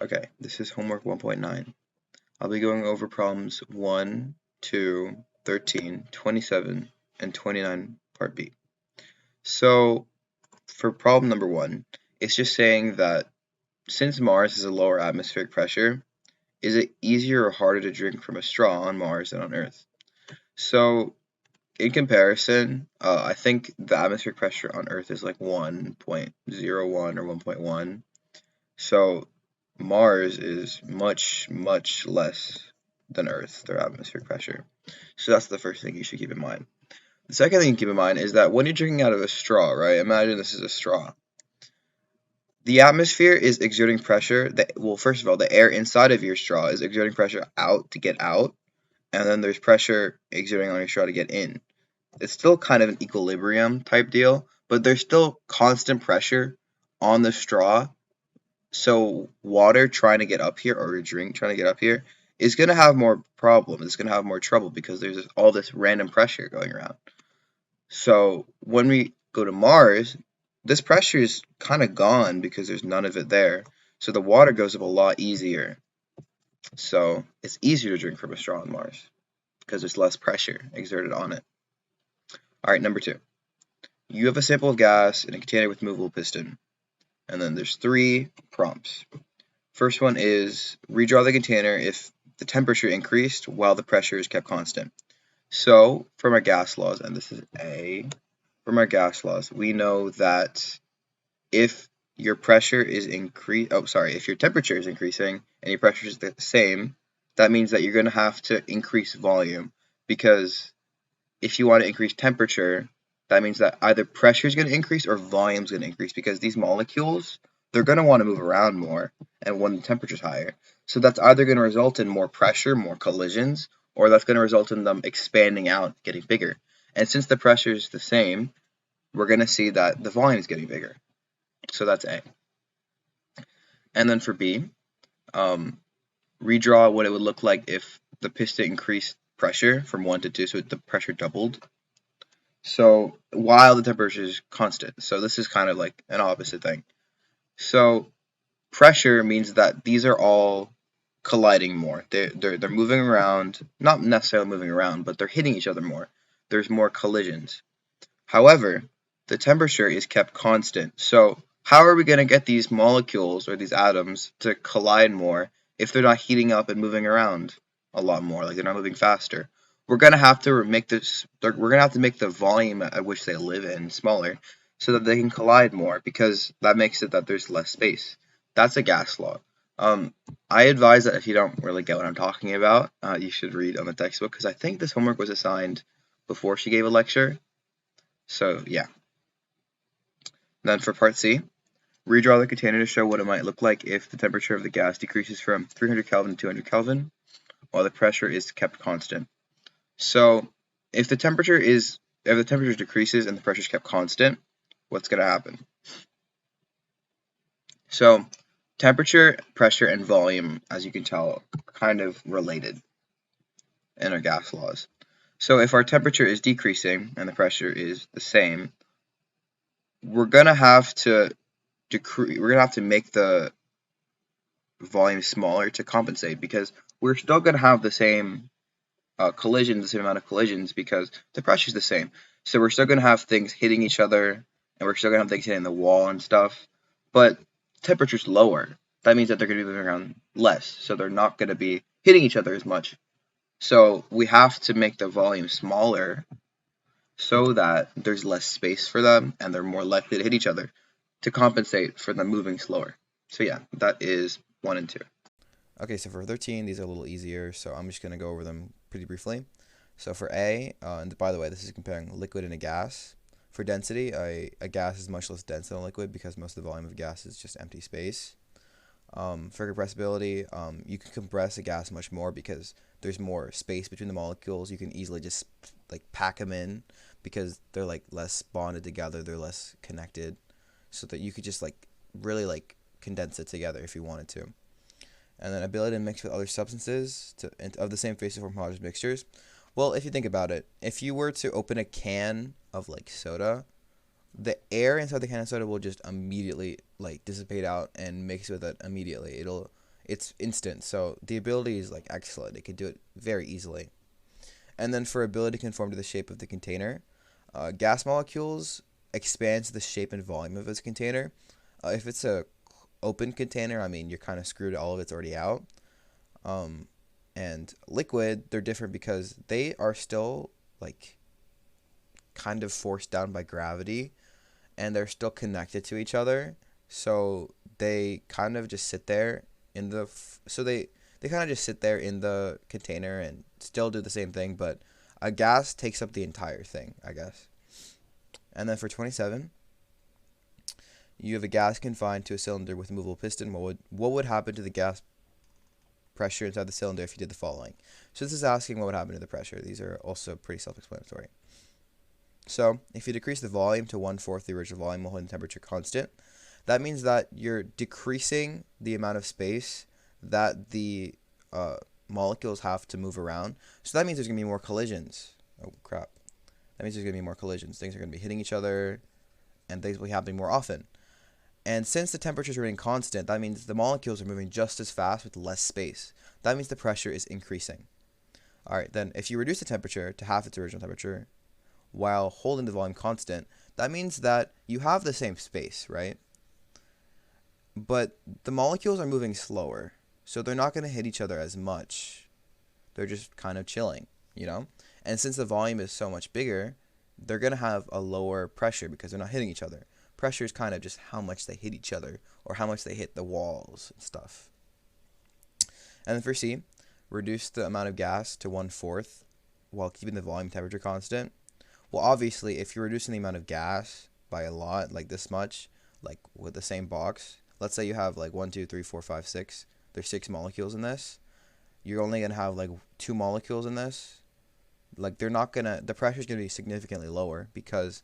Okay, this is homework 1.9. I'll be going over problems 1, 2, 13, 27, and 29 part B. So for problem number 1, it's just saying that since Mars has a lower atmospheric pressure, is it easier or harder to drink from a straw on Mars than on Earth? So in comparison, I think the atmospheric pressure on Earth is like 1.01 or 1.1. So Mars is much, much less than Earth, their atmospheric pressure. So that's the first thing you should keep in mind. The second thing you keep in mind is that when you're drinking out of a straw, right? Imagine this is a straw. The atmosphere is exerting pressure. Well, first of all, the air inside of your straw is exerting pressure out to get out, and then there's pressure exerting on your straw to get in. It's still kind of an equilibrium type deal, but there's still constant pressure on the straw. So water trying to get up here, or a drink trying to get up here, is going to have more problems. It's going to have more trouble because there's all this random pressure going around. So when we go to Mars, this pressure is kind of gone because there's none of it there. So the water goes up a lot easier. So it's easier to drink from a straw on Mars because there's less pressure exerted on it. All right, number 2. You have a sample of gas in a container with movable piston. And then there's 3 prompts. First one is redraw the container if the temperature increased while the pressure is kept constant. So from our gas laws, and this is A, from our gas laws, we know that if your pressure is if your temperature is increasing and your pressure is the same, that means that you're going to have to increase volume, because if you want to increase temperature, that means that either pressure is going to increase or volume is going to increase, because these molecules, they're going to want to move around more and when the temperature is higher. So that's either going to result in more pressure, more collisions, or that's going to result in them expanding out, getting bigger. And since the pressure is the same, we're going to see that the volume is getting bigger. So that's A. And then for B, redraw what it would look like if the piston increased pressure from 1 to 2, so the pressure doubled. So while the temperature is constant. So this is kind of like an opposite thing. So pressure means that these are all colliding more. They're moving around, not necessarily moving around, but they're hitting each other more. There's more collisions. However, the temperature is kept constant. So how are we going to get these molecules or these atoms to collide more if they're not heating up and moving around a lot more, like they're not moving faster? We're going to have to make the volume at which they live in smaller so that they can collide more, because that makes it that there's less space. That's a gas law. I advise that if you don't really get what I'm talking about, you should read on the textbook, because I think this homework was assigned before she gave a lecture. So yeah. Then for part C, redraw the container to show what it might look like if the temperature of the gas decreases from 300 Kelvin to 200 Kelvin while the pressure is kept constant. So if the temperature decreases and the pressure is kept constant, what's going to happen? So temperature, pressure, and volume, as you can tell, are kind of related in our gas laws. So if our temperature is decreasing and the pressure is the same, we're gonna have to make the volume smaller to compensate, because we're still gonna have the same collisions, the same amount of collisions, because the pressure is the same. So we're still gonna have things hitting each other, and we're still gonna have things hitting the wall and stuff, but temperature's lower. That means that they're gonna be moving around less, so they're not gonna be hitting each other as much. So we have to make the volume smaller so that there's less space for them and they're more likely to hit each other, to compensate for them moving slower. So yeah, that is 1 and 2. Okay, so for 13, these are a little easier, so I'm just going to go over them pretty briefly. So for A, and by the way, this is comparing liquid and a gas. For density, a gas is much less dense than a liquid because most of the volume of gas is just empty space. For compressibility, you can compress a gas much more because there's more space between the molecules. You can easily just like pack them in because they're like less bonded together, they're less connected, so that you could just like really like condense it together if you wanted to. And then ability to mix with other substances of the same phase to form homogeneous mixtures. Well, if you think about it, if you were to open a can of like soda, the air inside the can of soda will just immediately like dissipate out and mix with it immediately. it's instant. So the ability is like excellent. It can do it very easily. And then for ability to conform to the shape of the container, gas molecules expands the shape and volume of its container. If it's a open container, I mean, you're kind of screwed. All of it's already out. Um, and liquid, they're different because they are still like kind of forced down by gravity, and they're still connected to each other. So they kind of just sit there in the so they kind of just sit there in the container and still do the same thing, but a gas takes up the entire thing, I guess. And then for 27, you have a gas confined to a cylinder with a movable piston. What would happen to the gas pressure inside the cylinder if you did the following? So this is asking what would happen to the pressure. These are also pretty self-explanatory. So if you decrease the volume to 1/4 the original volume while holding the temperature constant, that means that you're decreasing the amount of space that the uh, molecules have to move around. So that means there's going to be more collisions. Oh, crap. That means there's going to be more collisions. Things are going to be hitting each other, and things will be happening more often. And since the temperatures are remaining constant, that means the molecules are moving just as fast with less space. That means the pressure is increasing. All right, then if you reduce the temperature to half its original temperature while holding the volume constant, that means that you have the same space, right? But the molecules are moving slower, so they're not going to hit each other as much. They're just kind of chilling, you know? And since the volume is so much bigger, they're going to have a lower pressure because they're not hitting each other. Pressure is kind of just how much they hit each other or how much they hit the walls and stuff. And then for C, reduce the amount of gas to 1/4 while keeping the volume temperature constant. Well, obviously, if you're reducing the amount of gas by a lot, like this much, like with the same box, let's say you have like 1, 2, 3, 4, 5, 6. There's 6 molecules in this. You're only gonna have like 2 molecules in this. Like the pressure's gonna be significantly lower because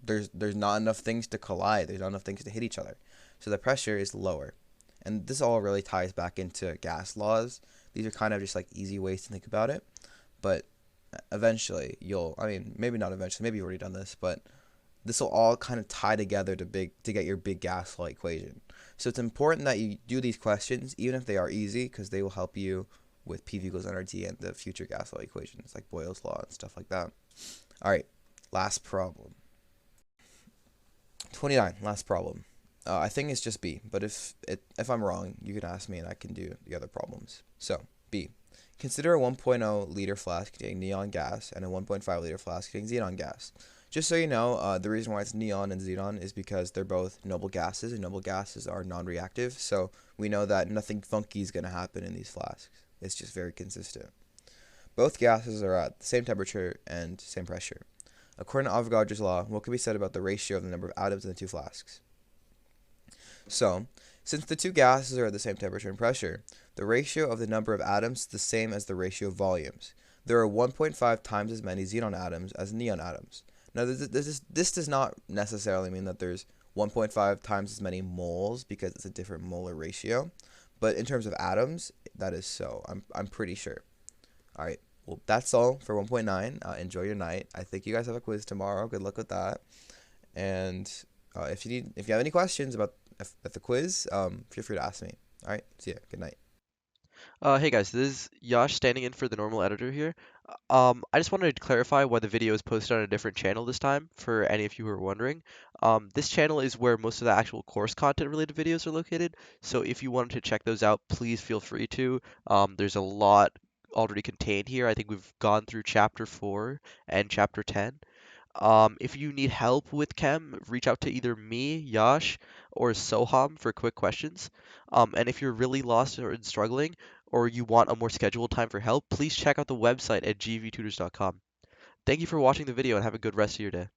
there's not enough things to collide. There's not enough things to hit each other. So the pressure is lower. And this all really ties back into gas laws. These are kind of just like easy ways to think about it. But eventually I mean, maybe not eventually, maybe you've already done this, but this will all kind of tie together to get your big gas law equation. So it's important that you do these questions, even if they are easy, because they will help you with PV equals nRT and the future gas law equations, like Boyle's law and stuff like that. All right, last problem. 29, last problem. I think it's just B, but if I'm wrong, you can ask me and I can do the other problems. So, B. Consider a 1.0 liter flask containing neon gas and a 1.5 liter flask containing xenon gas. Just so you know, the reason why it's neon and xenon is because they're both noble gases, and noble gases are non-reactive, so we know that nothing funky is going to happen in these flasks. It's just very consistent. Both gases are at the same temperature and same pressure. According to Avogadro's law, what can be said about the ratio of the number of atoms in the two flasks? So, since the two gases are at the same temperature and pressure, the ratio of the number of atoms is the same as the ratio of volumes. There are 1.5 times as many xenon atoms as neon atoms. Now, this does not necessarily mean that there's 1.5 times as many moles because it's a different molar ratio, but in terms of atoms, that is so. I'm pretty sure. All right. Well, that's all for 1.9. Enjoy your night. I think you guys have a quiz tomorrow. Good luck with that. And if you have any questions about the quiz, feel free to ask me. All right. See ya. Good night. Hey guys, this is Yash standing in for the normal editor here. I just wanted to clarify why the video is posted on a different channel this time, for any of you who are wondering. This channel is where most of the actual course content related videos are located, so if you wanted to check those out, please feel free to. There's a lot already contained here. I think we've gone through chapter 4 and chapter 10. If you need help with chem, reach out to either me, Yash, or Soham for quick questions. And if you're really lost or struggling, or you want a more scheduled time for help, please check out the website at gvtutors.com. Thank you for watching the video and have a good rest of your day.